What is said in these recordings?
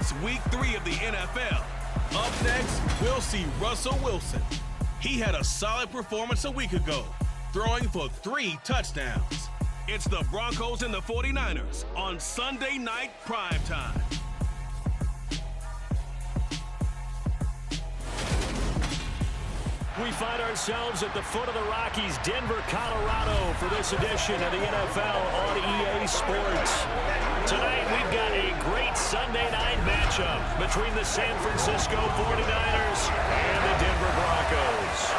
It's week 3 of the NFL. Up next, we'll see Russell Wilson. He had a solid performance a week ago, throwing for 3 touchdowns. It's the Broncos and the 49ers on Sunday Night Primetime. We find ourselves at the foot of the Rockies, Denver, Colorado, for this edition of the NFL on EA Sports. Tonight, we've got a great Sunday night matchup between the San Francisco 49ers and the Denver Broncos.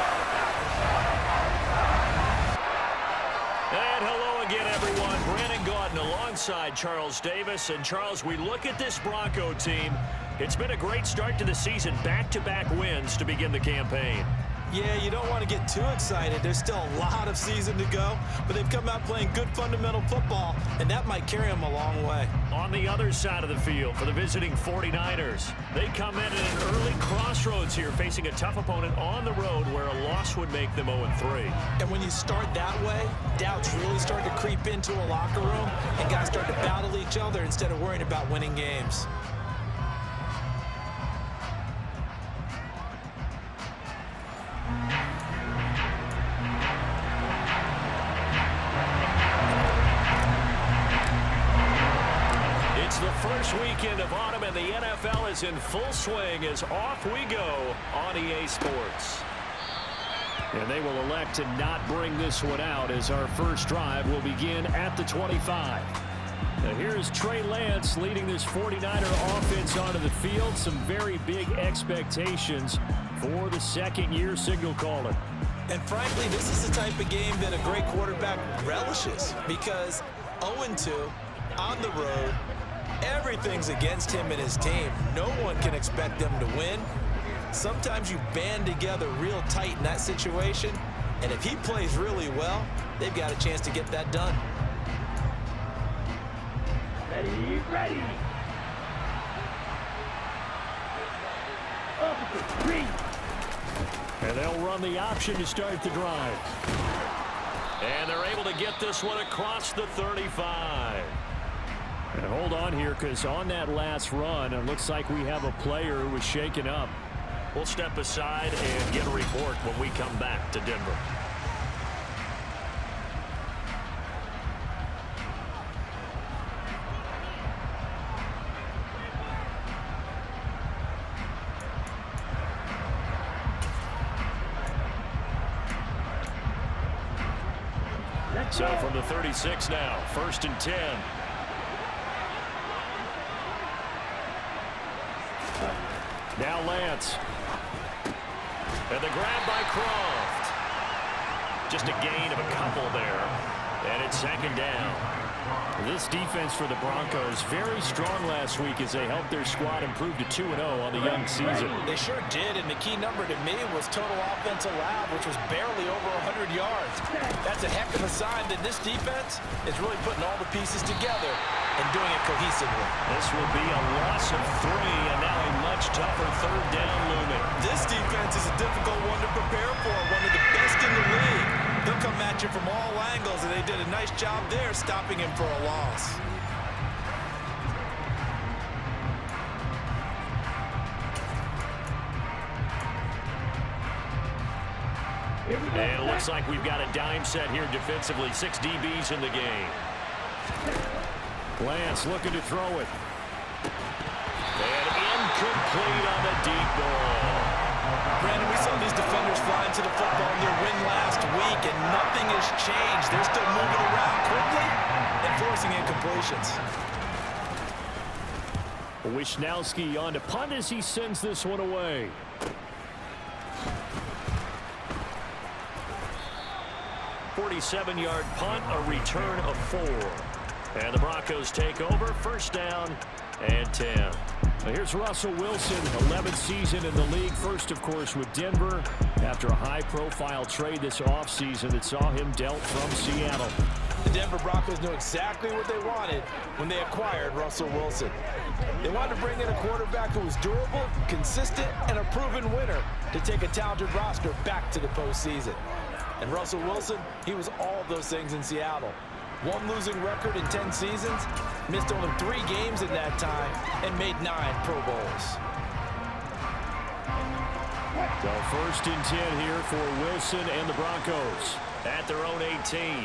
And hello again, everyone. Brandon Gaudin alongside Charles Davis. And Charles, we look at this Bronco team. It's been a great start to the season, back-to-back wins to begin the campaign. Yeah, you don't want to get too excited. There's still a lot of season to go, but they've come out playing good fundamental football, and that might carry them a long way. On the other side of the field for the visiting 49ers, they come in at an early crossroads here, facing a tough opponent on the road where a loss would make them 0-3. And when you start that way, doubts really start to creep into a locker room, and guys start to battle each other instead of worrying about winning games. First weekend of autumn and the NFL is in full swing as off we go on EA Sports. And they will elect to not bring this one out as our first drive will begin at the 25. Now here's Trey Lance leading this 49er offense onto the field. Some very big expectations for the second-year signal caller. And frankly, this is the type of game that a great quarterback relishes because 0-2 on the road, everything's against him and his team. No one can expect them to win. Sometimes you band together real tight in that situation, and if he plays really well, they've got a chance to get that done. Ready. Up to 3. And they'll run the option to start the drive. And they're able to get this one across the 35. And hold on here, because on that last run, it looks like we have a player who was shaken up. We'll step aside and get a report when we come back to Denver. So from the 36 now, 1st and 10. Now Lance. And the grab by Croft. Just a gain of a couple there. And it's 2nd down. This defense for the Broncos very strong last week as they helped their squad improve to 2-0 on the young season. They sure did, and the key number to me was total offense allowed, which was barely over 100 yards. That's a heck of a sign that this defense is really putting all the pieces together and doing it cohesively. This will be a loss of 3, and now a much tougher 3rd down looming. This defense is a difficult one to prepare for, one of the best in the league. They'll come at you from all angles, and they did a nice job there stopping him for a loss. And it looks like we've got a dime set here defensively. 6 DBs in the game. Lance looking to throw it. And incomplete on the deep ball. Brandon, we saw these defenders fly into the football in their win last week, and nothing has changed. They're still moving around quickly and forcing incompletions. Wisnowski on to punt as he sends this one away. .47-yard punt, a return of 4. And the Broncos take over, 1st down and 10. Now here's Russell Wilson, 11th season in the league. First, of course, with Denver after a high-profile trade this offseason that saw him dealt from Seattle. The Denver Broncos knew exactly what they wanted when they acquired Russell Wilson. They wanted to bring in a quarterback who was durable, consistent, and a proven winner to take a talented roster back to the postseason. And Russell Wilson, he was all of those things in Seattle. One losing record in 10 seasons, missed only 3 games in that time, and made 9 Pro Bowls. So 1st and 10 here for Wilson and the Broncos at their own 18.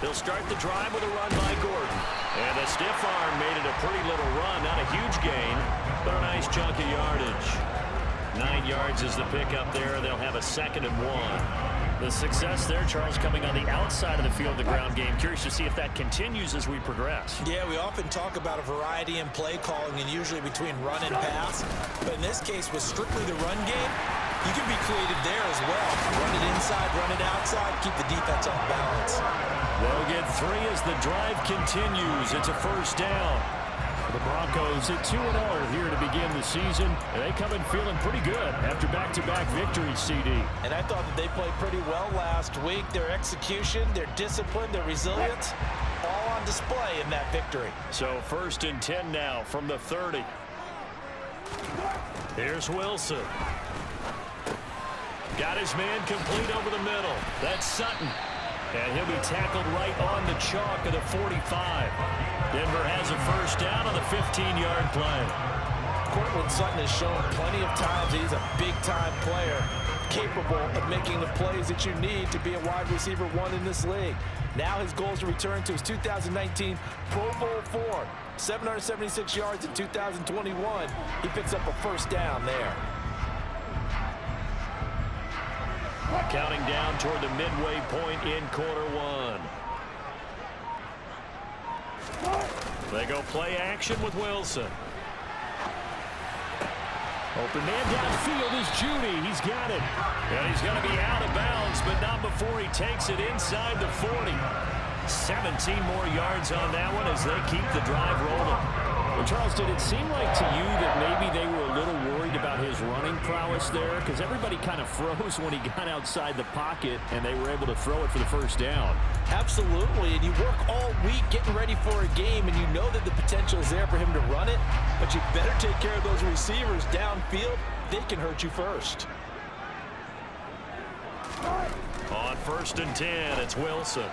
They'll start the drive with a run by Gordon. And the stiff arm made it a pretty little run. Not a huge gain, but a nice chunk of yardage. 9 yards is the pickup there. They'll have a 2nd and 1. The success there, Charles, coming on the outside of the field, the ground game. Curious to see if that continues as we progress. Yeah, we often talk about a variety in play calling and usually between run and pass. But in this case, with strictly the run game, you can be creative there as well. Run it inside, run it outside, keep the defense off balance. They'll get 3 as the drive continues. It's a 1st down. The Broncos at 2-0 here to begin the season. And they come in feeling pretty good after back-to-back victories, CD. And I thought that they played pretty well last week. Their execution, their discipline, their resilience, all on display in that victory. So 1st and 10 now from the 30. Here's Wilson. Got his man complete over the middle. That's Sutton. And he'll be tackled right on the chalk of the 45. Denver has a 1st down on the 15-yard play. Cortland Sutton has shown plenty of times he's a big-time player, capable of making the plays that you need to be a wide receiver 1 in this league. Now his goal is to return to his 2019 Pro Bowl form. 776 yards in 2021. He picks up a 1st down there. Counting down toward the midway point in quarter 1. They go play action with Wilson. Open man downfield is Judy. He's got it. And he's going to be out of bounds, but not before he takes it inside the 40. 17 more yards on that one as they keep the drive rolling. Well, Charles, did it seem like to you that maybe they were a little worried about his running prowess there? Because everybody kind of froze when he got outside the pocket, and they were able to throw it for the 1st down. Absolutely, and you work all week getting ready for a game, and you know that the potential is there for him to run it, but you better take care of those receivers downfield. They can hurt you first. On 1st and 10, it's Wilson.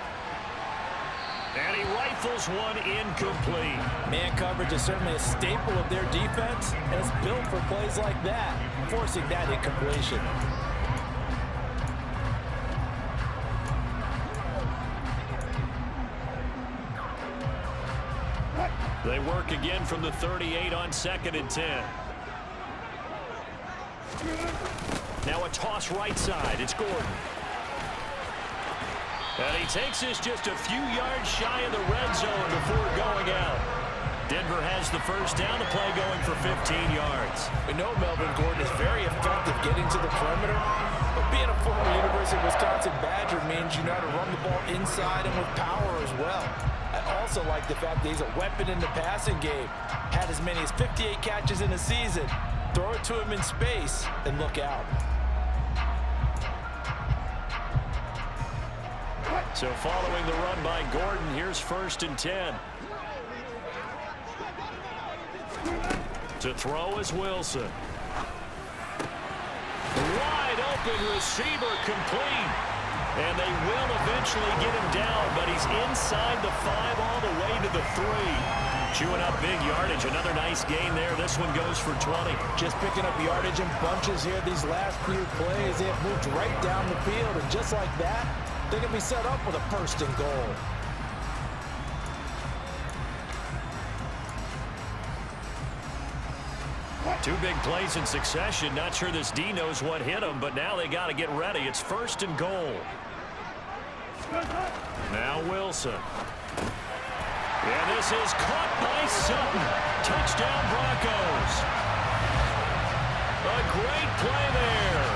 And he rifles one incomplete. Man coverage is certainly a staple of their defense, and it's built for plays like that, forcing that incompletion. They work again from the 38 on 2nd and 10. Now a toss right side. It's Gordon. And he takes this just a few yards shy of the red zone before going out. Denver has the 1st down, the play going for 15 yards. We know Melvin Gordon is very effective getting to the perimeter, but being a former University of Wisconsin Badger means you know how to run the ball inside and with power as well. I also like the fact that he's a weapon in the passing game. Had as many as 58 catches in a season. Throw it to him in space and look out. So following the run by Gordon, here's 1st and 10. To throw is Wilson. Wide open receiver complete. And they will eventually get him down, but he's inside the 5 all the way to the 3. Chewing up big yardage. Another nice gain there. This one goes for 20. Just picking up yardage in bunches here these last few plays. They have moved right down the field, and just like that, they're going to be set up with a 1st and goal. Two big plays in succession. Not sure this D knows what hit him, but now they got to get ready. It's 1st and goal. Now Wilson. And this is caught by Sutton. Touchdown Broncos. A great play there.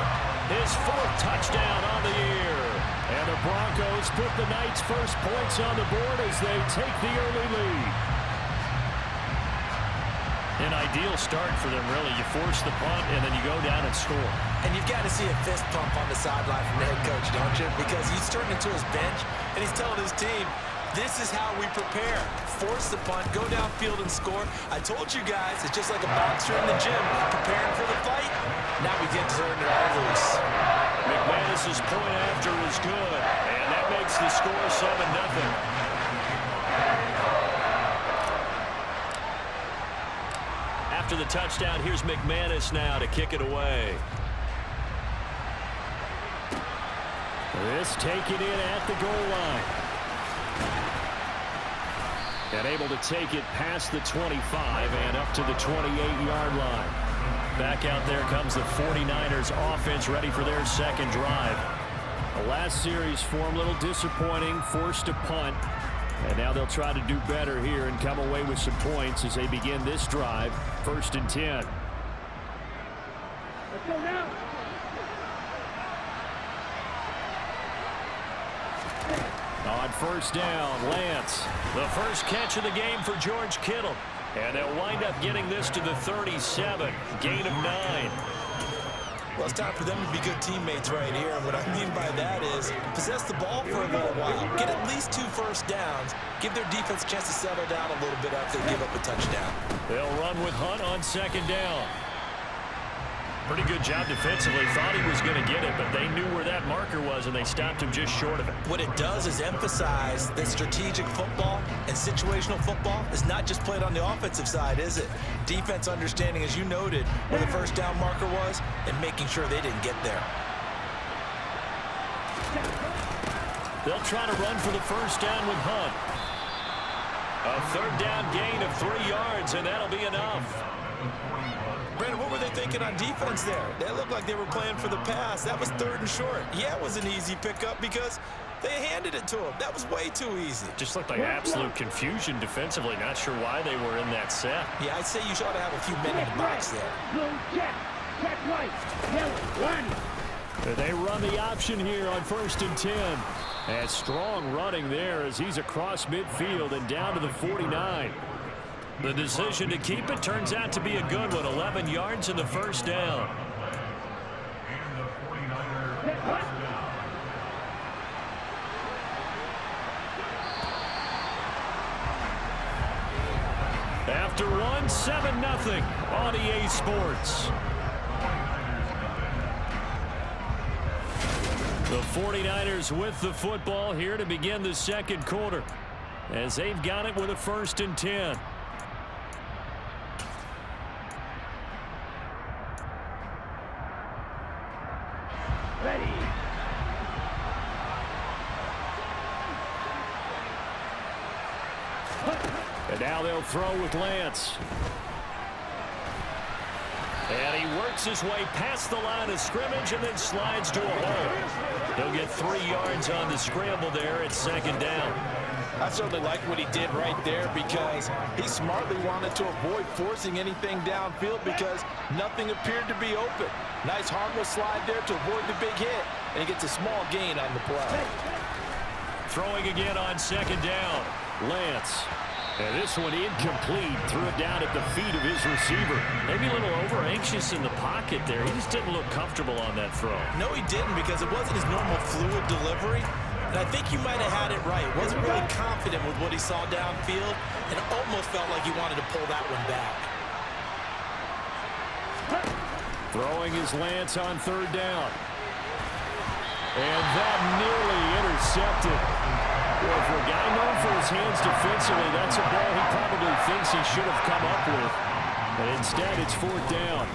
His 4th touchdown on the year. And the Broncos put the night's first points on the board as they take the early lead. An ideal start for them, really. You force the punt, and then you go down and score. And you've got to see a fist pump on the sideline from the head coach, don't you? Because he's turning to his bench, and he's telling his team, this is how we prepare. Force the punt, go downfield and score. I told you guys, it's just like a boxer in the gym, preparing for the fight. Now we get to turn it all loose. McManus's point after is good, and that makes makes the score 7-0. After the touchdown, here's McManus now to kick it away. This taken in at the goal line. And able to take it past the 25 and up to the 28-yard line. Back out there comes the 49ers offense ready for their second drive. The last series for them a little disappointing, forced a punt. And now they'll try to do better here and come away with some points as they begin this drive. 1st and 10. Let's go now. On 1st down, Lance. The first catch of the game for George Kittle. And they'll wind up getting this to the 37. Gain of 9. Well, it's time for them to be good teammates right here. And what I mean by that is possess the ball for a little while. Get at least 2 first downs. Give their defense a chance to settle down a little bit after they give up a touchdown. They'll run with Hunt on 2nd down. Pretty good job defensively. Thought he was going to get it, but they knew where that marker was, and they stopped him just short of it. What it does is emphasize that strategic football and situational football is not just played on the offensive side, is it? Defense understanding, as you noted, where the first down marker was and making sure they didn't get there. They'll try to run for the first down with Hunt. A 3rd down gain of 3 yards, and that'll be enough. Brandon, what were they thinking on defense there? They looked like they were playing for the pass. That was 3rd and short. Yeah, it was an easy pickup because they handed it to him. That was way too easy. Just looked like absolute confusion defensively. Not sure why they were in that set. Yeah, I'd say you ought to have a few men in the box there. Blue check. Check white. Yellow. Run. They run the option here on 1st and 10. And strong running there as he's across midfield and down to the 49. The decision to keep it turns out to be a good one. 11 yards in the first down. After one, 7-0 on EA Sports. The 49ers with the football here to begin the second quarter as they've got it with a 1st and 10. Ready. And now they'll throw with Lance. And he works his way past the line of scrimmage and then slides to a hole. He'll get 3 yards on the scramble there at 2nd down. I certainly like what he did right there because he smartly wanted to avoid forcing anything downfield because nothing appeared to be open. Nice harmless slide there to avoid the big hit, and he gets a small gain on the play. Throwing again on 2nd down. Lance. And this one incomplete. Threw it down at the feet of his receiver. Maybe a little over-anxious in the pocket there. He just didn't look comfortable on that throw. No, he didn't because it wasn't his normal fluid delivery. And I think you might have had it right. Wasn't really confident with what he saw downfield and almost felt like he wanted to pull that one back. Throwing his Lance on 3rd down. And that nearly intercepted. Well, for a guy known for his hands defensively, that's a ball he probably thinks he should have come up with. And instead, it's 4th down.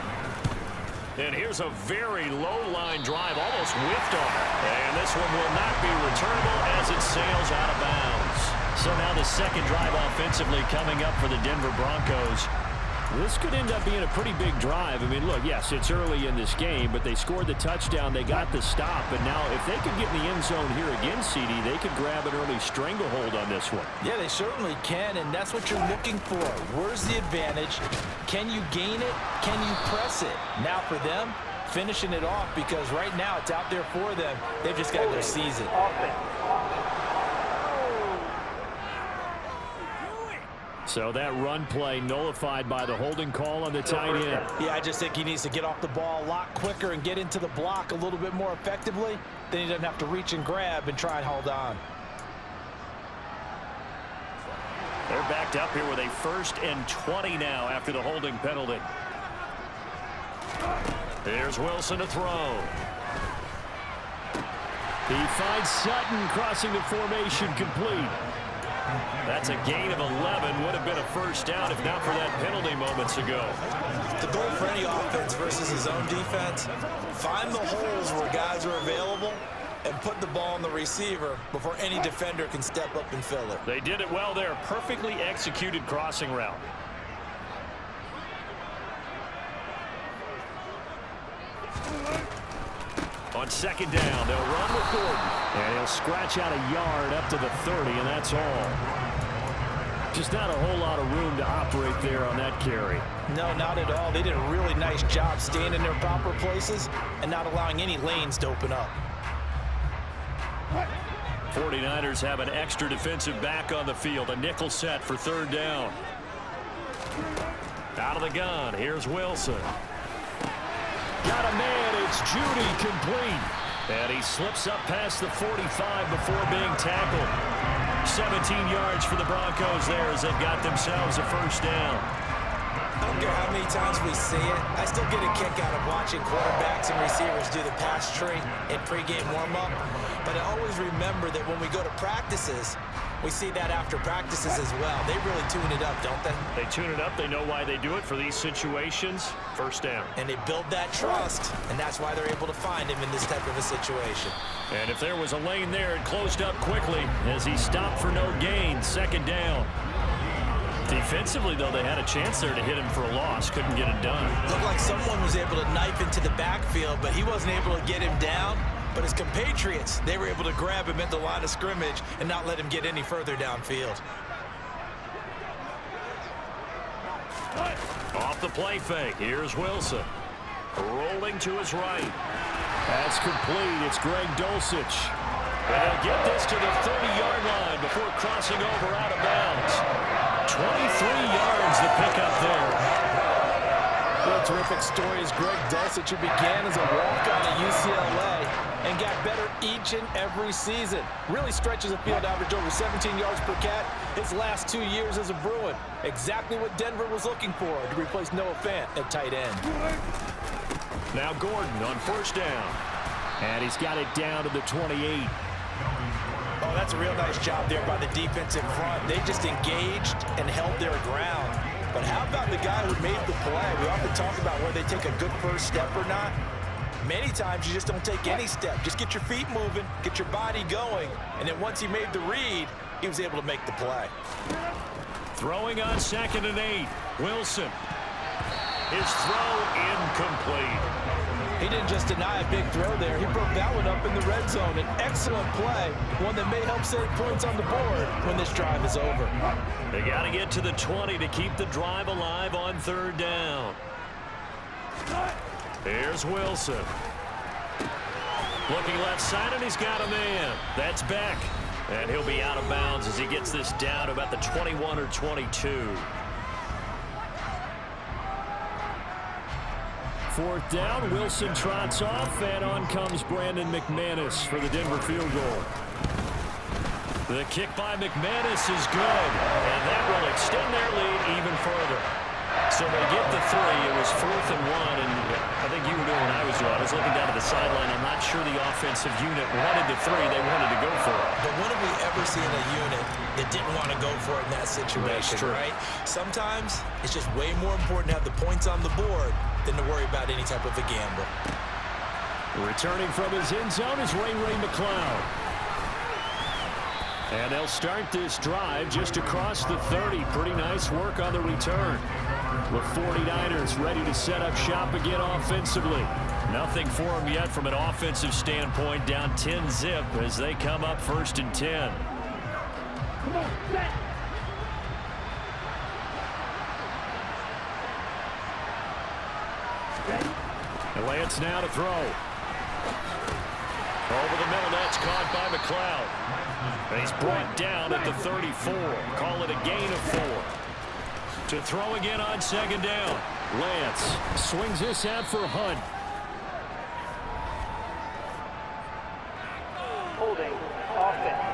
And here's a very low-line drive, almost whiffed on it. And this one will not be returnable as it sails out of bounds. So now the second drive offensively coming up for the Denver Broncos. This could end up being a pretty big drive. I mean, look, yes, it's early in this game, but they scored the touchdown. They got the stop. And now if they could get in the end zone here again, CD, they could grab an early stranglehold on this one. Yeah, they certainly can, and that's what you're looking for. Where's the advantage? Can you gain it? Can you press it? Now for them, finishing it off because right now it's out there for them. They've just got to go seize it. So that run play nullified by the holding call on the tight end. Yeah, I just think he needs to get off the ball a lot quicker and get into the block a little bit more effectively. Then he doesn't have to reach and grab and try and hold on. They're backed up here with a 1st and 20 now after the holding penalty. Here's Wilson to throw. He finds Sutton crossing the formation complete. That's a gain of 11. Would have been a first down if not for that penalty moments ago. The goal for any offense versus his own defense, find the holes where guys are available and put the ball on the receiver before any defender can step up and fill it. They did it well there. Perfectly executed crossing route. On second down, they'll run with Gordon. And he'll scratch out a yard up to the 30, and that's all. Just not a whole lot of room to operate there on that carry. No, not at all. They did a really nice job staying in their proper places and not allowing any lanes to open up. 49ers have an extra defensive back on the field. A nickel set for third down. Out of the gun, here's Wilson. Got a man, it's Judy, complete. And he slips up past the 45 before being tackled. 17 yards for the Broncos there as they've got themselves a first down. I don't care how many times we see it. I still get a kick out of watching quarterbacks and receivers do the pass tree in pregame warm-up. But I always remember that when we go to practices, we see that after practices as well. They really tune it up, don't they? They tune it up. They know why they do it for these situations. First down. And they build that trust, and that's why they're able to find him in this type of a situation. And if there was a lane there, it closed up quickly as he stopped for no gain. Second down. Defensively, though, they had a chance there to hit him for a loss. Couldn't get it done. Looked like someone was able to knife into the backfield, but he wasn't able to get him down. But his compatriots, they were able to grab him at the line of scrimmage and not let him get any further downfield. Off the play fake, here's Wilson. Rolling to his right. That's complete. It's Greg Dulcich. And he'll get this to the 30-yard line before crossing over out of bounds. 23 yards to pick up there. What a terrific story is Greg Dulcich, who began as a walk-on at UCLA and got better each and every season. Really stretches the field, average over 17 yards per cat his last 2 years as a Bruin. Exactly what Denver was looking for to replace Noah Fant at tight end. Now Gordon on first down. And he's got it down to the 28. Oh, that's a real nice job there by the defensive front. They just engaged and held their ground. But how about the guy who made the play? We often talk about whether they take a good first step or not. Many times you just don't take any step. Just get your feet moving, get your body going, and then once he made the read, he was able to make the play. Throwing on 2nd and 8. Wilson. His throw incomplete. He didn't just deny a big throw there. He broke that one up in the red zone. An excellent play, one that may help save points on the board when this drive is over. They got to get to the 20 to keep the drive alive on third down. Here's Wilson. Looking left side, and he's got a man. That's Beck. And he'll be out of bounds as he gets this down to about the 21 or 22. Fourth down, Wilson trots off, and on comes Brandon McManus for the Denver field goal. The kick by McManus is good, and that will extend their lead even further. So they get the 3. It was 4th and 1, and I think you were doing what I was doing. I was looking down to the sideline. I'm not sure the offensive unit wanted the 3. They wanted to go for it. But when have we ever seen a unit that didn't want to go for it in that situation, right? Sometimes it's just way more important to have the points on the board than to worry about any type of a gamble. Returning from his end zone is Ray McLeod. And they'll start this drive just across the 30. Pretty nice work on the return. The 49ers ready to set up shop again offensively. Nothing for them yet from an offensive standpoint. Down 10-zip as they come up 1st and 10. Come on, set. And Lance now to throw. Over the middle, that's caught by McLeod. And he's brought down at the 34. Call it a gain of 4. To throw again on 2nd down. Lance swings this out for Hunt. Holding offense.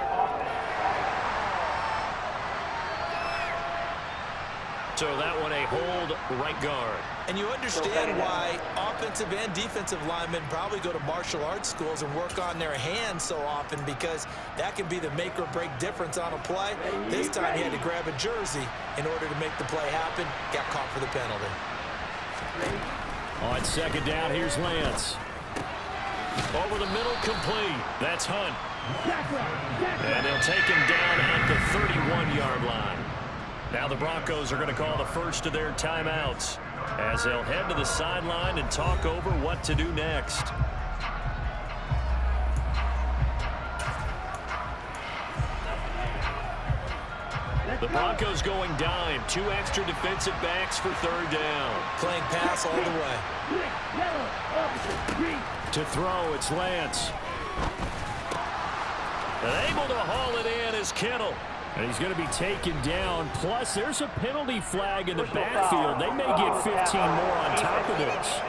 So that one a hold right guard. And you understand why offensive and defensive linemen probably go to martial arts schools and work on their hands so often, because that can be the make or break difference on a play. This time he had to grab a jersey in order to make the play happen. Got caught for the penalty. On second down, here's Lance. Over the middle, complete. That's Hunt. And they'll take him down at the 31-yard line. Now the Broncos are going to call the first of their timeouts as they'll head to the sideline and talk over what to do next. The Broncos going dime. 2 extra defensive backs for third down. Playing pass all the way. To throw, it's Lance. And able to haul it in is Kittle. And he's going to be taken down. Plus, there's a penalty flag in the backfield. They may get 15 more on top of this.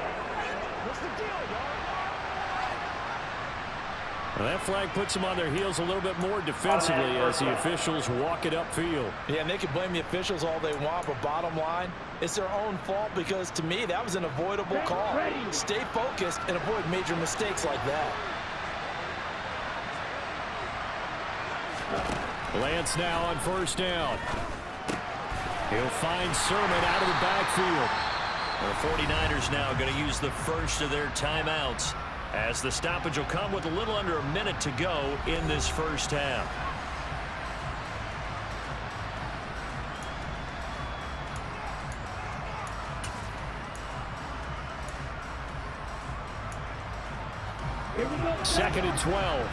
Well, that flag puts them on their heels a little bit more defensively as the officials walk it upfield. Yeah, and they can blame the officials all they want, but bottom line, it's their own fault, because to me, that was an avoidable call. Stay focused and avoid major mistakes like that. Lance now on first down. He'll find Sermon out of the backfield. The 49ers now going to use the first of their timeouts, as the stoppage will come with a little under a minute to go in this first half. Second and 12.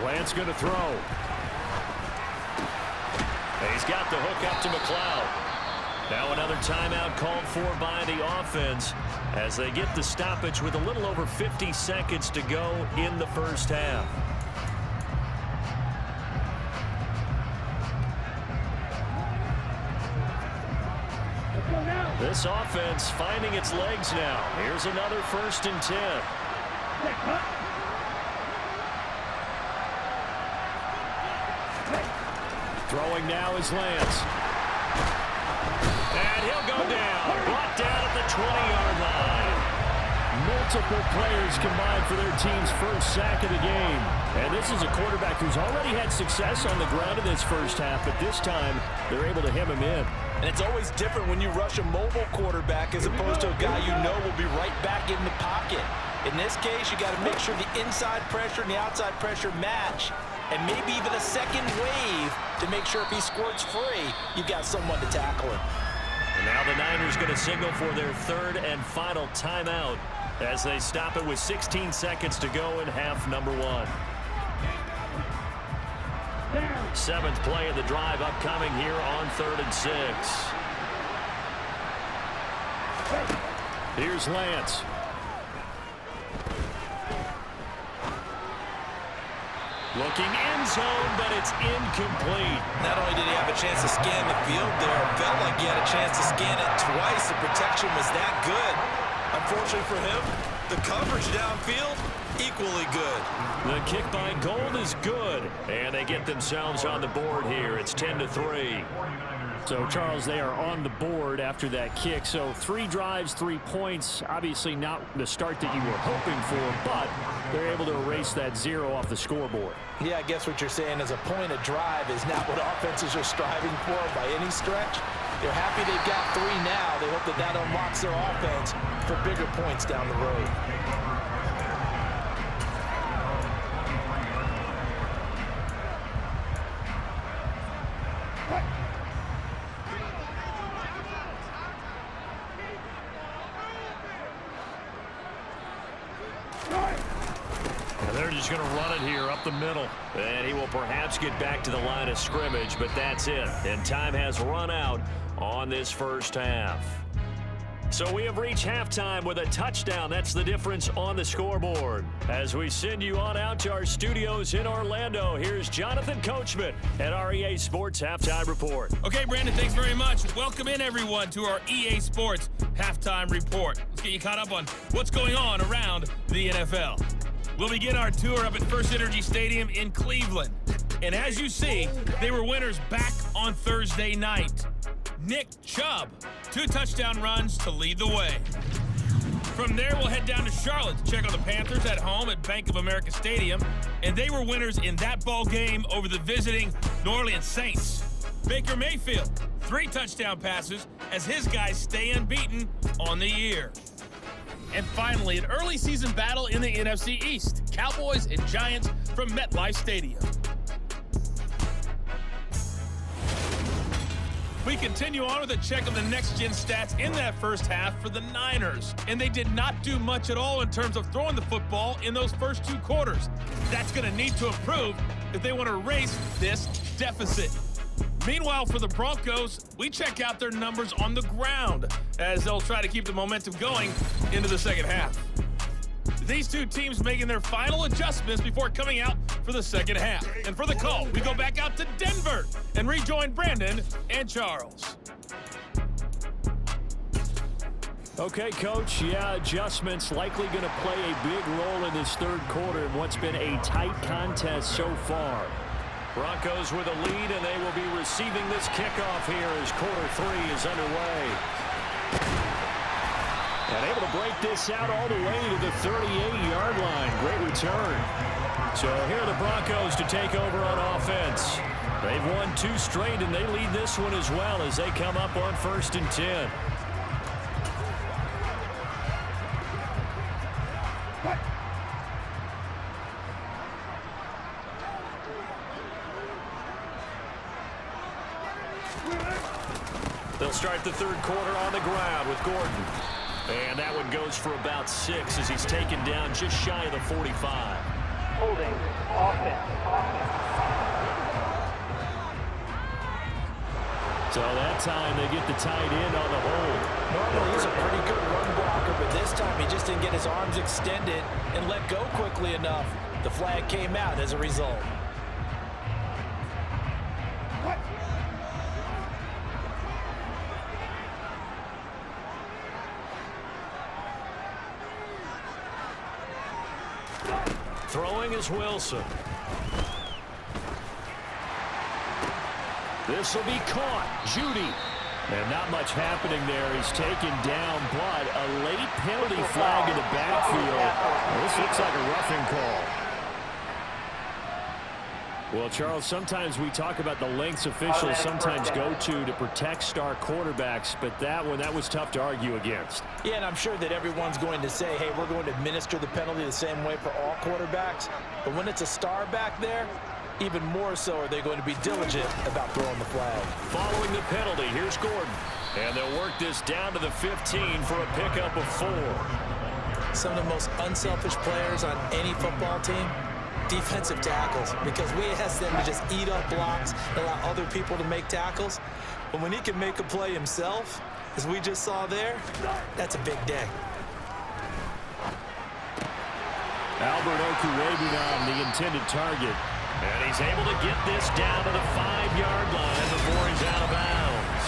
Lance going to throw. He's got the hook up to McLeod. Now another timeout called for by the offense as they get the stoppage with a little over 50 seconds to go in the first half. This offense finding its legs now. Here's another 1st and 10. Throwing now is Lance. And he'll go down. Brought down at the 20-yard line. Multiple players combined for their team's first sack of the game. And this is a quarterback who's already had success on the ground in this first half, but this time they're able to hem him in. And it's always different when you rush a mobile quarterback as opposed to a guy you know will be right back in the pocket. In this case, you got to make sure the inside pressure and the outside pressure match, and maybe even a second wave to make sure if he squirts free, you've got someone to tackle him. And now the Niners going to signal for their third and final timeout as they stop it with 16 seconds to go in half number 1. 7th play of the drive upcoming here on 3rd and 6. Here's Lance. Looking end zone, but it's incomplete. Not only did he have a chance to scan the field there, it felt like he had a chance to scan it twice. The protection was that good. Unfortunately for him, the coverage downfield, equally good. The kick by Gold is good, and they get themselves on the board here. It's 10-3. So, Charles, they are on the board after that kick. So 3 drives, 3 points. Obviously not the start that you were hoping for, but they're able to erase that 0 off the scoreboard. Yeah, I guess what you're saying is a point a drive is not what offenses are striving for by any stretch. They're happy they've got 3 now. They hope that that unlocks their offense for bigger points down the road. Going to run it here up the middle, and he will perhaps get back to the line of scrimmage, but that's it, and time has run out on this first half. So we have reached halftime with a touchdown. That's the difference on the scoreboard. As we send you on out to our studios in Orlando, here's Jonathan Coachman at our EA Sports Halftime Report. Okay, Brandon, thanks very much. Welcome in, everyone, to our EA Sports Halftime Report. Let's get you caught up on what's going on around the NFL. We'll begin our tour up at First Energy Stadium in Cleveland. And as you see, they were winners back on Thursday night. Nick Chubb, 2 touchdown runs to lead the way. From there, we'll head down to Charlotte to check on the Panthers at home at Bank of America Stadium. And they were winners in that ball game over the visiting New Orleans Saints. Baker Mayfield, 3 touchdown passes as his guys stay unbeaten on the year. And finally, an early season battle in the NFC East. Cowboys and Giants from MetLife Stadium. We continue on with a check of the next-gen stats in that first half for the Niners. And they did not do much at all in terms of throwing the football in those first 2 quarters. That's going to need to improve if they want to erase this deficit. Meanwhile, for the Broncos, we check out their numbers on the ground as they'll try to keep the momentum going into the second half. These 2 teams making their final adjustments before coming out for the second half. And for the call, we go back out to Denver and rejoin Brandon and Charles. Okay, Coach, yeah, adjustments likely going to play a big role in this third quarter in what's been a tight contest so far. Broncos with a lead, and they will be receiving this kickoff here as quarter 3 is underway. And able to break this out all the way to the 38-yard line. Great return. So here are the Broncos to take over on offense. They've won 2 straight, and they lead this one as well as they come up on 1st and 10. They'll start the third quarter on the ground with Gordon. And that one goes for about 6 as he's taken down just shy of the 45. Holding. Offense. So that time they get the tight end on the hold. Normally he's a pretty good run blocker, but this time he just didn't get his arms extended and let go quickly enough. The flag came out as a result. Throwing is Wilson. This will be caught. Judy. And not much happening there. He's taken down, but a late penalty flag in the backfield. This looks like a roughing call. Well, Charles, sometimes we talk about the lengths officials sometimes go to protect star quarterbacks, but that was tough to argue against. Yeah, and I'm sure that everyone's going to say, hey, we're going to administer the penalty the same way for all quarterbacks. But when it's a star back there, even more so are they going to be diligent about throwing the flag. Following the penalty, here's Gordon. And they'll work this down to the 15 for a pickup of 4. Some of the most unselfish players on any football team, defensive tackles, because we ask them to just eat up blocks and allow other people to make tackles. But when he can make a play himself, as we just saw there, that's a big day. Albert Okurebunan, the intended target. And he's able to get this down to the 5-yard line before he's out of bounds.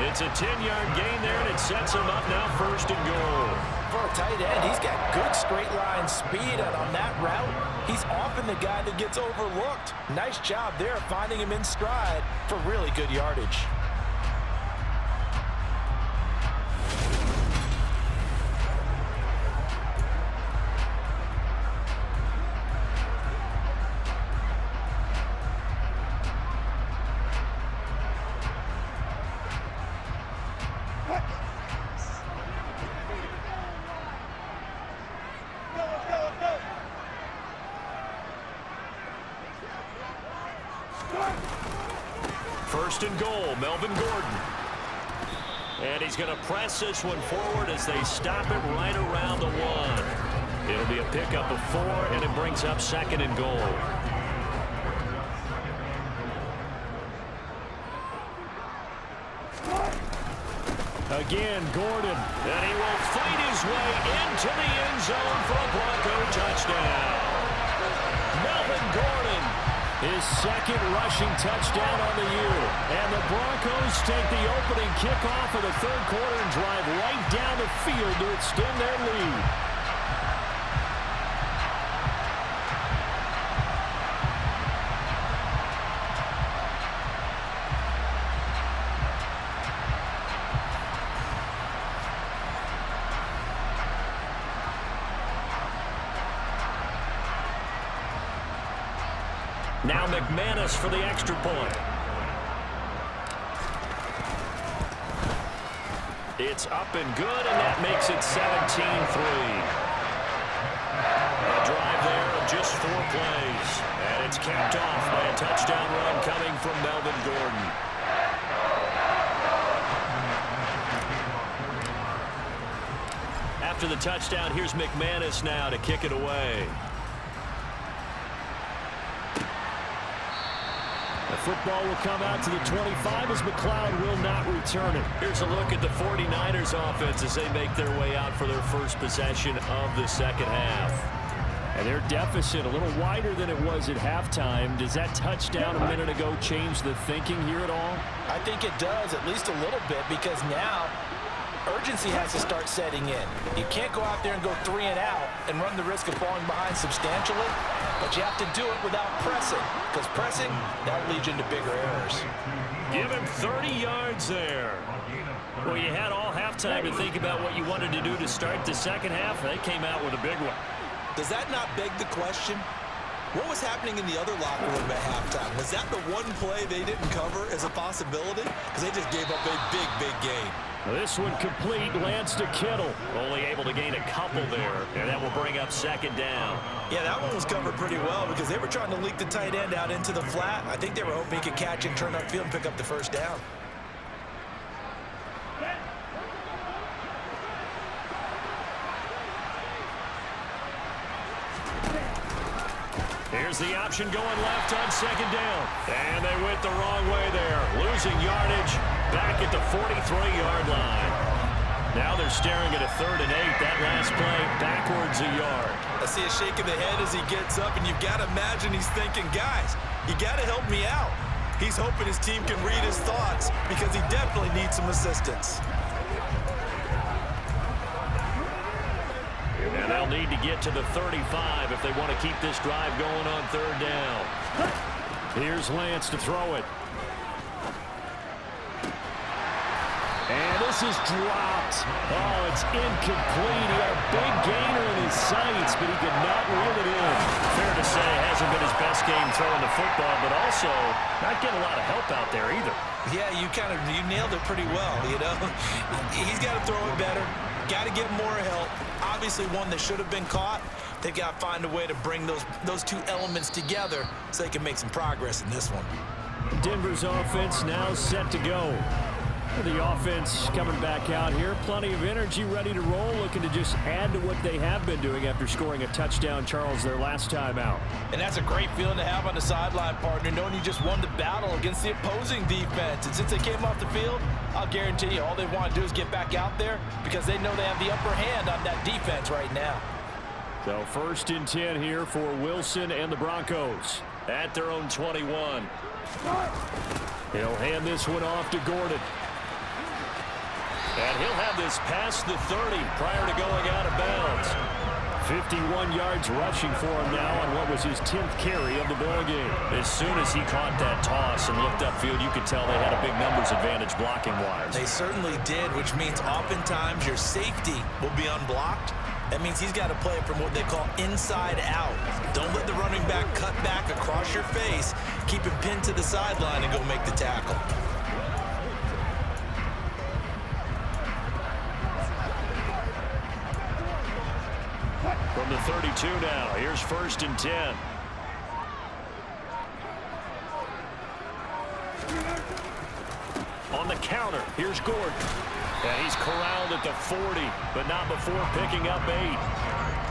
It's a 10-yard gain there, and it sets him up now 1st and goal. For a tight end, he's got good straight line speed, and on that route, he's often the guy that gets overlooked. Nice job there finding him in stride for really good yardage. First and goal, Melvin Gordon. And he's going to press this one forward as they stop it right around the 1. It'll be a pickup of 4, and it brings up 2nd and goal. Again, Gordon. And he will fight his way into the end zone for a Bronco touchdown. Melvin Gordon, his 2nd rushing touchdown on the year. And the Broncos take the opening kickoff of the third quarter and drive right down the field to extend their lead. Now McManus for the extra point. It's up and good, and that makes it 17-3. A drive there of just 4 plays. And it's capped off by a touchdown run coming from Melvin Gordon. After the touchdown, here's McManus now to kick it away. The football will come out to the 25 as McLeod will not return it. Here's a look at the 49ers offense as they make their way out for their first possession of the second half. And their deficit a little wider than it was at halftime. Does that touchdown a minute ago change the thinking here at all? I think it does, at least a little bit, because now urgency has to start setting in. You can't go out there and go 3 and out and run the risk of falling behind substantially, but you have to do it without pressing, because pressing, that leads into bigger errors. Give him 30 yards there. Well, you had all halftime to think about what you wanted to do to start the second half. They came out with a big one. Does that not beg the question? What was happening in the other locker room at halftime? Was that the one play they didn't cover as a possibility? Because they just gave up a big, big gain. This one complete, lands to Kittle. Only able to gain a couple there, and that will bring up second down. Yeah, that one was covered pretty well because they were trying to leak the tight end out into the flat. I think they were hoping he could catch and turn upfield and pick up the first down. Here's the option going left on second down. And they went the wrong way there. Losing yardage back at the 43-yard line. Now they're staring at a 3rd and 8. That last play backwards a yard. I see a shake of the head as he gets up, and you've got to imagine he's thinking, guys, you got to help me out. He's hoping his team can read his thoughts because he definitely needs some assistance. And they'll need to get to the 35 if they want to keep this drive going on 3rd down. Here's Lance to throw it. And this is dropped. Oh, it's incomplete. He had a big gainer in his sights, but he could not reel it in. Fair to say, hasn't been his best game throwing the football, but also not getting a lot of help out there either. Yeah, you nailed it pretty well, you know. He's got to throw it better. Got to get more help. Obviously one that should have been caught. They've got to find a way to bring those two elements together so they can make some progress in this one. Denver's offense now set to go. The offense coming back out here. Plenty of energy, ready to roll, looking to just add to what they have been doing after scoring a touchdown, Charles, their last time out. And that's a great feeling to have on the sideline, partner, knowing you just won the battle against the opposing defense. And since they came off the field, I'll guarantee you all they want to do is get back out there because they know they have the upper hand on that defense right now. So 1st and 10 here for Wilson and the Broncos at their own 21. He'll hand this one off to Gordon. And he'll have this past the 30 prior to going out of bounds. 51 yards rushing for him now on what was his 10th carry of the ball game. As soon as he caught that toss and looked upfield, you could tell they had a big numbers advantage blocking-wise. They certainly did, which means oftentimes your safety will be unblocked. That means he's got to play it from what they call inside out. Don't let the running back cut back across your face. Keep him pinned to the sideline and go make the tackle. From the 32 now, here's 1st and 10. On the counter, here's Gordon. And he's corralled at the 40, but not before picking up 8.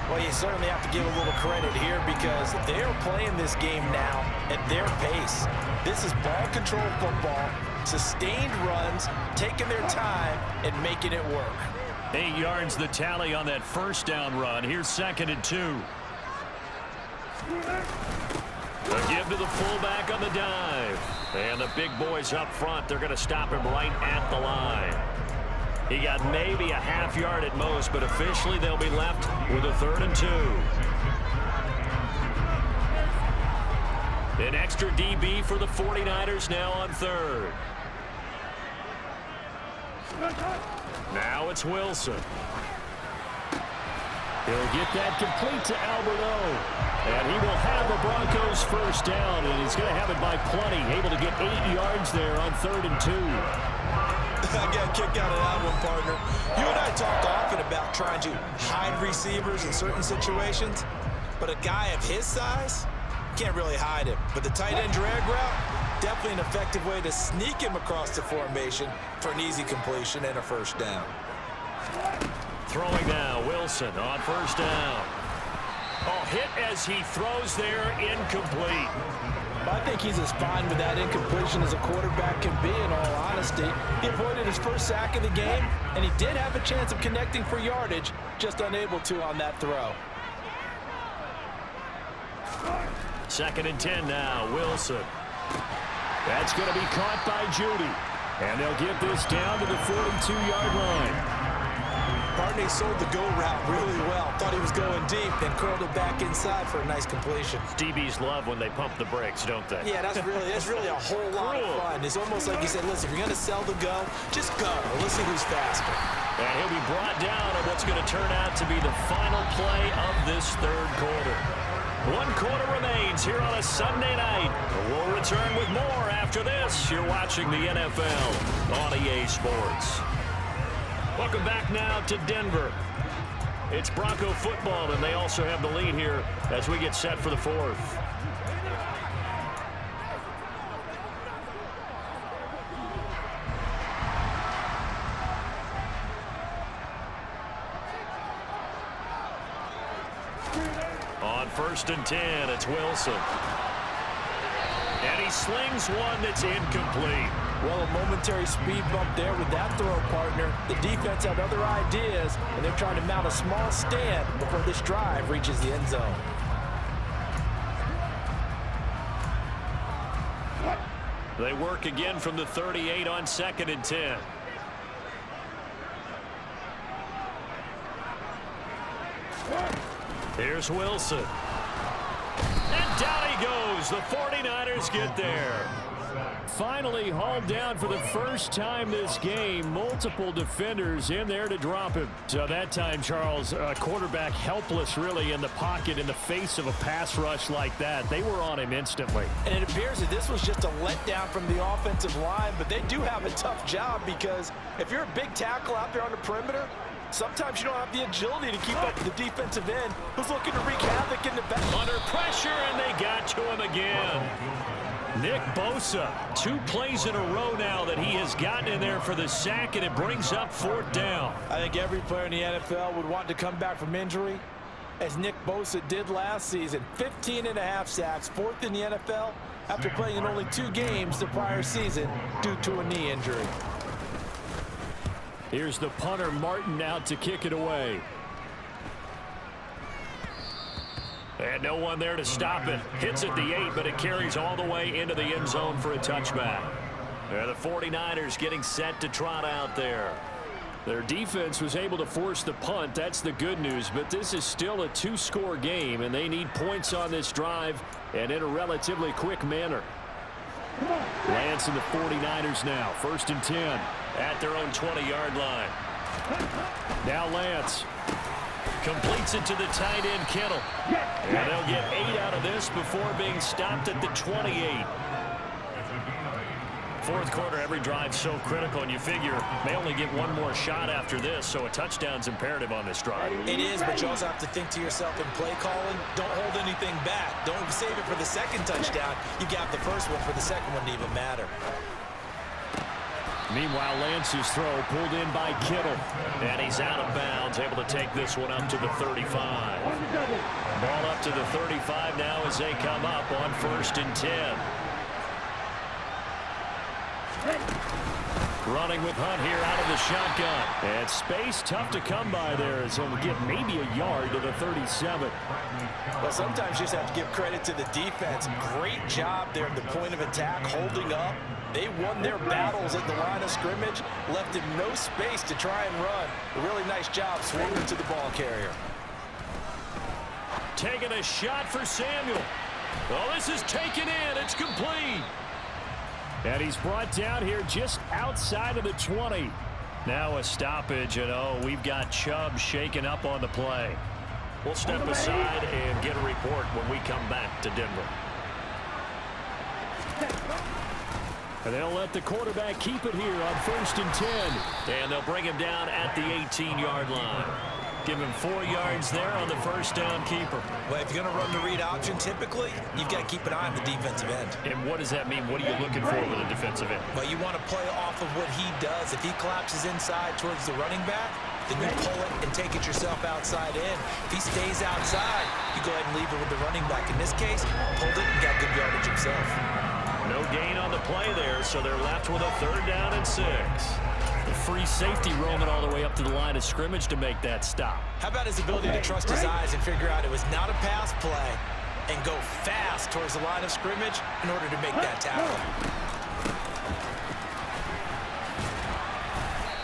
Well, you certainly have to give a little credit here because they're playing this game now at their pace. This is ball control football, sustained runs, taking their time and making it work. 8 yards the tally on that 1st down run. Here's 2nd and 2. A give to the fullback on the dive. And the big boys up front, they're going to stop him right at the line. He got maybe a half yard at most, but officially they'll be left with a 3rd and 2. An extra DB for the 49ers now on 3rd. Now it's Wilson. He'll get that complete to Alberto. And he will have a Broncos first down, and he's going to have it by plenty. Able to get 8 yards there on 3rd and 2. I got a kick out of that one, partner. You and I talked often about trying to hide receivers in certain situations, but a guy of his size can't really hide him. But the tight end drag route, definitely an effective way to sneak him across the formation for an easy completion and a first down. Throwing now, Wilson on first down. Oh, hit as he throws there, incomplete. I think he's as fine with that incompletion as a quarterback can be, in all honesty. He avoided his first sack of the game, and he did have a chance of connecting for yardage, just unable to on that throw. 2nd and 10 now, Wilson. That's going to be caught by Judy. And they'll get this down to the 42-yard line. Barney sold the go route really well. Thought he was going deep, then curled it back inside for a nice completion. DBs love when they pump the brakes, don't they? Yeah, that's really a whole lot of fun. It's almost like he said, listen, if you're going to sell the go, just go. Let's see who's faster. And he'll be brought down on what's going to turn out to be the final play of this 3rd quarter. 1 quarter remains here on a Sunday night. We'll return with more after this. You're watching the NFL on EA Sports. Welcome back now to Denver. It's Bronco football, and they also have the lead here as we get set for the 4th. On 1st and 10, it's Wilson. And he slings one that's incomplete. Well, a momentary speed bump there with that throw, partner. The defense had other ideas, and they're trying to mount a small stand before this drive reaches the end zone. They work again from the 38 on 2nd and 10. Here's Wilson. And down he goes. The 49ers get there. Finally hauled down for the first time this game. Multiple defenders in there to drop him. So that time, Charles, quarterback helpless really in the pocket in the face of a pass rush like that. They were on him instantly. And it appears that this was just a letdown from the offensive line, but they do have a tough job because if you're a big tackle out there on the perimeter, sometimes you don't have the agility to keep up with the defensive end who's looking to wreak havoc in the back. Under pressure, and they got to him again. Nick Bosa, 2 plays in a row now that he has gotten in there for the sack, and it brings up 4th down. I think every player in the NFL would want to come back from injury, as Nick Bosa did last season. 15.5 sacks, 4th in the NFL, after playing in only 2 games the prior season due to a knee injury. Here's the punter, Martin, out to kick it away. And no one there to stop it. Hits at the 8, but it carries all the way into the end zone for a touchback. The 49ers getting set to trot out there. Their defense was able to force the punt. That's the good news, but this is still a 2-score game, and they need points on this drive and in a relatively quick manner. Lance and the 49ers now. 1st and 10 at their own 20-yard line. Now Lance completes it to the tight end, Kittle. And they'll get 8 out of this before being stopped at the 28. 4th quarter, every drive so critical, and you figure may only get 1 more shot after this, so a touchdown's imperative on this drive. It is, but you also have to think to yourself in play calling, don't hold anything back. Don't save it for the 2nd touchdown. You got the 1st one for the 2nd one to even matter. Meanwhile, Lance's throw pulled in by Kittle. And he's out of bounds, able to take this one up to the 35. Ball up to the 35 now as they come up on 1st and 10. Running with Hunt here out of the shotgun. And space tough to come by there as he'll get maybe a yard to the 37. Well, sometimes you just have to give credit to the defense. Great job there at the point of attack, holding up. They won their battles at the line of scrimmage, left him no space to try and run. A really nice job swinging to the ball carrier. Taking a shot for Samuel. Well, this is taken in. It's complete. And he's brought down here just outside of the 20. Now a stoppage, and we've got Chubb shaken up on the play. We'll step aside and get a report when we come back to Denver. And they'll let the quarterback keep it here on 1st and 10. And they'll bring him down at the 18-yard line. Give him 4 yards there on the first down keeper. Well, if you're going to run the read option, typically, you've got to keep an eye on the defensive end. And what does that mean? What are you looking for with a defensive end? Well, you want to play off of what he does. If he collapses inside towards the running back, then you pull it and take it yourself outside in. If he stays outside, you go ahead and leave it with the running back. In this case, pulled it and got good yardage himself. No gain on the play there, so they're left with a 3rd down and 6. The free safety roaming all the way up to the line of scrimmage to make that stop. How about his ability to trust his eyes and figure out it was not a pass play and go fast towards the line of scrimmage in order to make that tackle.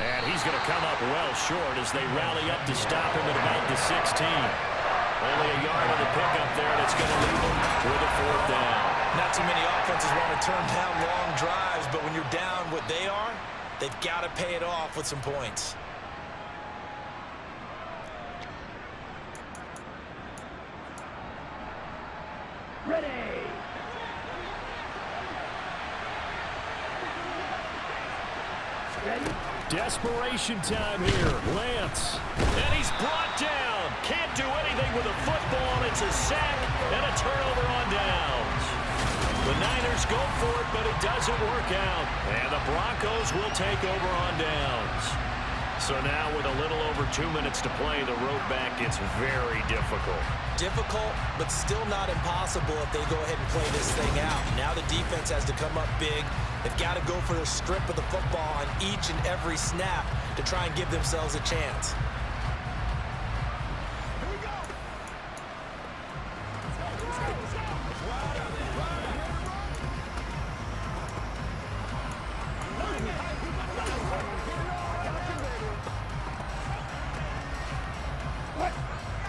And he's going to come up well short as they rally up to stop him at about the 16. Only a yard on the pickup there, and it's going to leave him with a 4th down. Not too many offenses want to turn down long drives, but when you're down what they are, they've got to pay it off with some points. Ready. Desperation time here. Lance. And he's brought down. Can't do anything with a football. It's a sack and a turnover on downs. The Niners go for it, but it doesn't work out. And the Broncos will take over on downs. So now with a little over 2 minutes to play, the road back gets very difficult. Difficult, but still not impossible if they go ahead and play this thing out. Now the defense has to come up big. They've got to go for the strip of the football on each and every snap to try and give themselves a chance.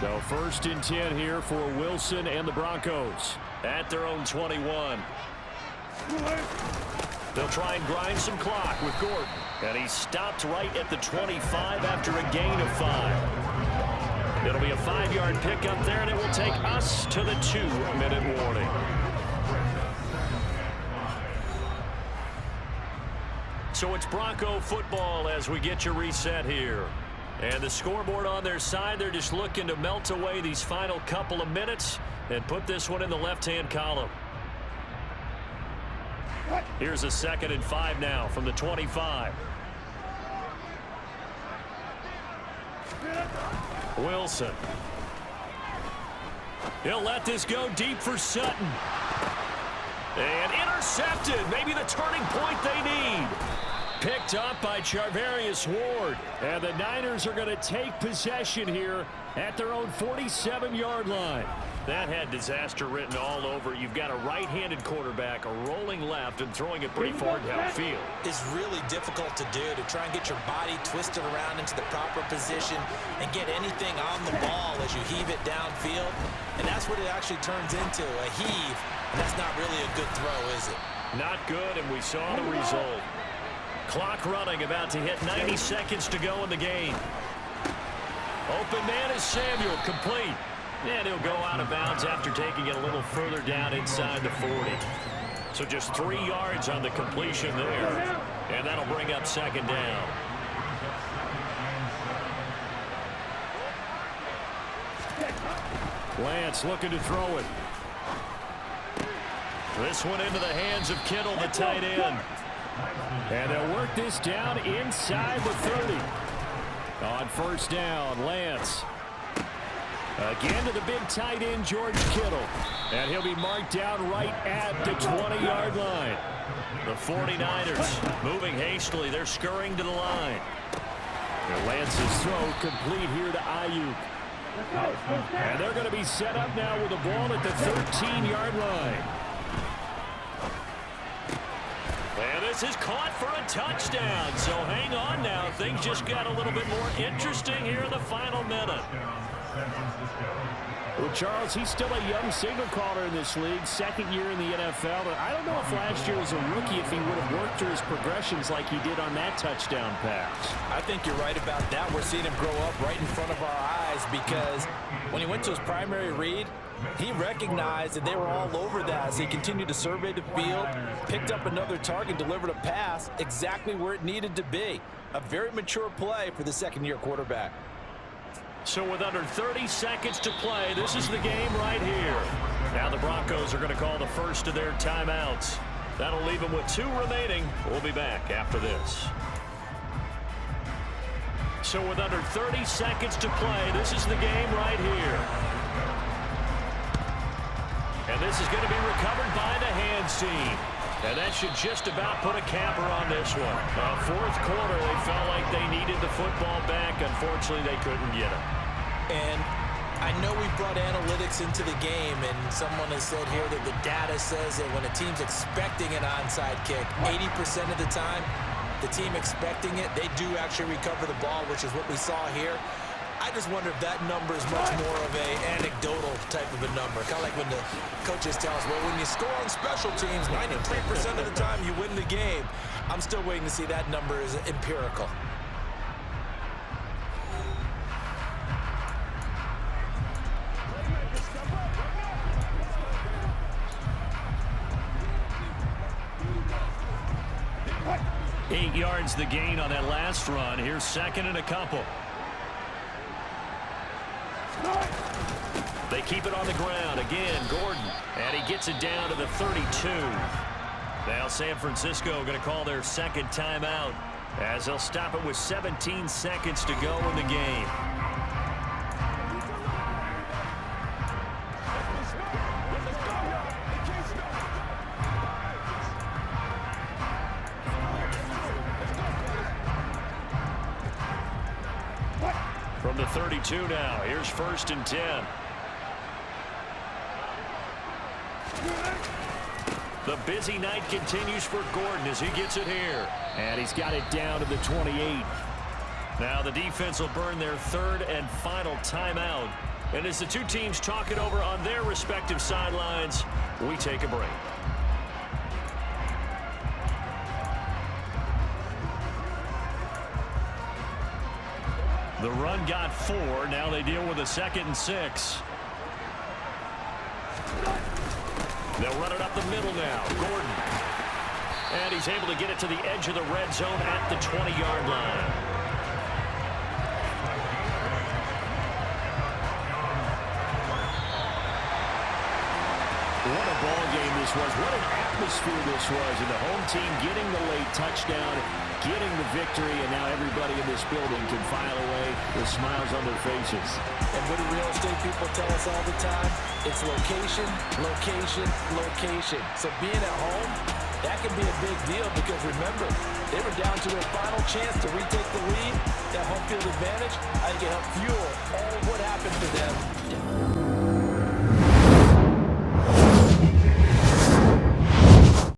So 1st and 10 here for Wilson and the Broncos at their own 21. They'll try and grind some clock with Gordon. And he stopped right at the 25 after a gain of 5. It'll be a 5-yard pickup there, and it will take us to the 2-minute warning. So it's Bronco football as we get your reset here. And the scoreboard on their side, they're just looking to melt away these final couple of minutes and put this one in the left-hand column. Here's a 2nd and 5 now from the 25. Wilson. He'll let this go deep for Sutton. And intercepted. Maybe the turning point they need. Picked up by Charvarius Ward. And the Niners are going to take possession here at their own 47-yard line. That had disaster written all over. You've got a right-handed quarterback, a rolling left, and throwing it pretty far downfield. It's really difficult to do, to try and get your body twisted around into the proper position and get anything on the ball as you heave it downfield. And that's what it actually turns into, a heave. And that's not really a good throw, is it? Not good, and we saw the result. Clock running, about to hit 90 seconds to go in the game. Open man is Samuel, complete. And he'll go out of bounds after taking it a little further down inside the 40. So just 3 yards on the completion there. And that'll bring up 2nd down. Lance looking to throw it. This one into the hands of Kittle, the tight end. And they'll work this down inside the 30. On 1st down, Lance. Again to the big tight end, George Kittle. And he'll be marked down right at the 20-yard line. The 49ers moving hastily. They're scurrying to the line. And Lance's throw complete here to Ayuk. And they're going to be set up now with the ball at the 13-yard line. And this is caught for a touchdown. So hang on now. Things just got a little bit more interesting here in the final minute. Well, Charles, he's still a young signal caller in this league, second year in the NFL. But I don't know if last year as a rookie if he would have worked through his progressions like he did on that touchdown pass. I think you're right about that. We're seeing him grow up right in front of our eyes because when he went to his primary read, he recognized that they were all over that as he continued to survey the field, picked up another target, delivered a pass exactly where it needed to be. A very mature play for the second-year quarterback. So with under 30 seconds to play, this is the game right here. Now the Broncos are going to call the first of their timeouts. That'll leave them with 2 remaining. We'll be back after this. So with under 30 seconds to play, this is the game right here. And this is going to be recovered by the hands team. And that should just about put a capper on this one. Fourth quarter, they felt like they needed the football back. Unfortunately, they couldn't get it. And I know we brought analytics into the game, and someone has said here that the data says that when a team's expecting an onside kick, 80% of the time, the team expecting it, they do actually recover the ball, which is what we saw here. I just wonder if that number is much more of a anecdotal type of a number. Kind of like when the coaches tell us, well, when you score on special teams, 93% of the time you win the game. I'm still waiting to see that number is empirical. Eight yards the gain on that last run. Here's second and a couple. They keep it on the ground. Again, Gordon. And he gets it down to the 32. Now San Francisco going to call their second timeout as they'll stop it with 17 seconds to go in the game. From the 32 now, here's first and 10. The busy night continues for Gordon as he gets it here. And he's got it down to the 28. Now the defense will burn their third and final timeout. And as the two teams talk it over on their respective sidelines, we take a break. The run got 4. Now they deal with a 2nd and 6. They'll run it up the middle now. Gordon. And he's able to get it to the edge of the red zone at the 20-yard line. What a ball game this was. What an atmosphere this was. And the home team getting the late touchdown, getting the victory, and now everybody in this building can file away with smiles on their faces. And what do real estate people tell us all the time? It's location, location, location. So being at home, that can be a big deal because remember, they were down to their final chance to retake the lead. That home field advantage, I think it helped fuel all what happened to them.